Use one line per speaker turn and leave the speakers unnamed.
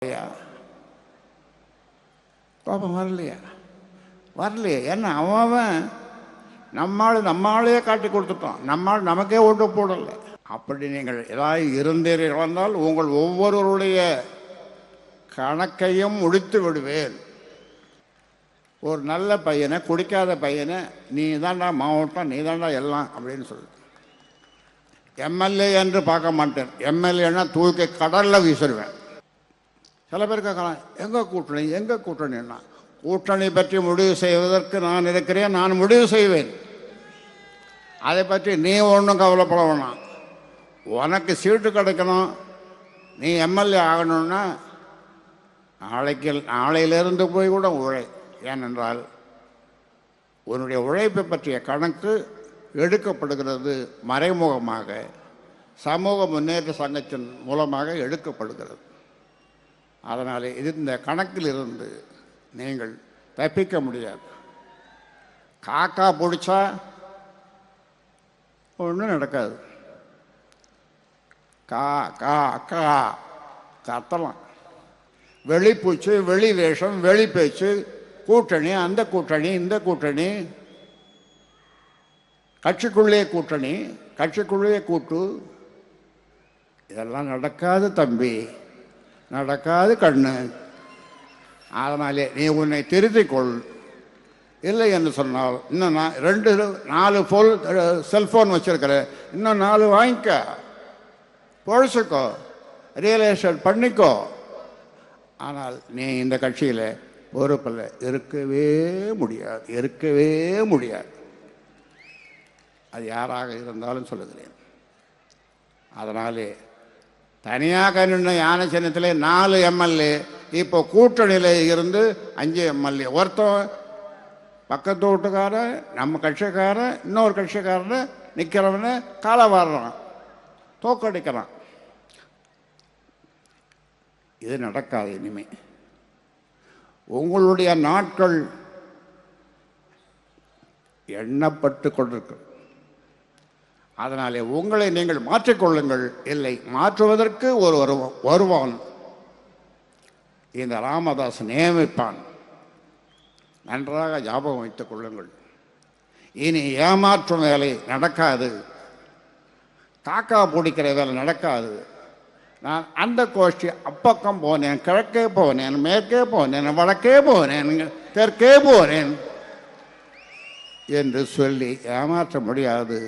இல்லையா? கோபம் வரலையா? வரலையே. ஏன்னா அவன் நம்மாளையே காட்டி கொடுத்துட்டான். நம்மால் நமக்கே ஓட்டு போடலை. அப்படி நீங்கள் ஏதாவது இருந்தீர்கள் வந்தால் உங்கள் ஒவ்வொருவருடைய கணக்கையும் முடித்து விடுவேன். ஒரு நல்ல பையனை, குடிக்காத பையனை நீ தாண்டா மாவட்டம், நீ தாண்டா எல்லாம் அப்படின்னு சொல்லு. எம்எல்ஏ என்று பார்க்க மாட்டேன். எம்எல்ஏன்னா தூக்கி கடலில் வீசிடுவேன். சில பேர் கேட்கலாம், எங்கே கூட்டணின்னா, கூட்டணி பற்றி முடிவு செய்வதற்கு நான் இருக்கிறேன், நான் முடிவு செய்வேன். அதை பற்றி நீ ஒன்றும் கவலைப்பட வேணாம். உனக்கு சீட்டு கிடைக்கணும், நீ எம்எல்ஏ ஆகணும்னா நாளையிலிருந்து போய் கூட உழை. ஏனென்றால் உன்னுடைய உழைப்பை பற்றிய கணக்கு எடுக்கப்படுகிறது. மறைமுகமாக சமூக முன்னேற்ற சங்கத்தின் மூலமாக எடுக்கப்படுகிறது. அதனால் இந்த கணக்கில் இருந்து நீங்கள் தப்பிக்க முடியாது. காக்கா பிடிச்சா ஒன்றும் நடக்காது. கா கா கா கத்தலாம். வெளிப்பூச்சு, வெளி வேஷம், வெளி பேச்சு, கூட்டணி, அந்த கூட்டணி, இந்த கூட்டணி, கட்சிக்குள்ளே கூட்டணி, கட்சிக்குள்ளே கூட்டு, இதெல்லாம் நடக்காது தம்பி, நடக்காது கண்ணு. அதனாலே நீ உன்னை திருத்திக்கொள். இல்லை என்று சொன்னால் இன்னும் 4 செல்ஃபோன் வச்சுருக்கிற, இன்னும் 4 வாங்கிக்க, பொழைச்சிக்கோ, ரியல் எஸ்டேட் பண்ணிக்கோ. ஆனால் நீ இந்த கட்சியில் பொறுப்பில் இருக்கவே முடியாது. அது யாராக இருந்தாலும் சொல்லுகிறேன். அதனாலே தனியாக நின்ற யானை சின்னத்தில் 4 எம்எல்ஏ, இப்போ கூட்டணியில் இருந்து 5 எம்எல்ஏ. ஒருத்தன் பக்கத்து வீட்டுக்காரன், நம்ம கட்சிக்காரன், இன்னொரு கட்சிக்காரனை நிற்கிறவனை காலை வாடுறான், தோக்கடிக்கிறான். இது நடக்காது. இனிமே உங்களுடைய நாட்கள் எண்ணப்பட்டு கொண்டிருக்கு. அதனாலே உங்களை நீங்கள் மாற்றிக்கொள்ளுங்கள். இல்லை, மாற்றுவதற்கு வருவான். இந்த ராமதாஸ் நியமிப்பான். நன்றாக ஞாபகம் வைத்துக் கொள்ளுங்கள். இனி ஏமாற்றும் வேலை நடக்காது. காக்கா பிடிக்கிற வேலை நடக்காது. நான் அந்த கோஷ்டி அப்பக்கம் போனேன், கிழக்கே போனேன், மேற்கே போனேன், வடக்கே போனேன், தெற்கே போனேன் என்று சொல்லி ஏமாற்ற முடியாது.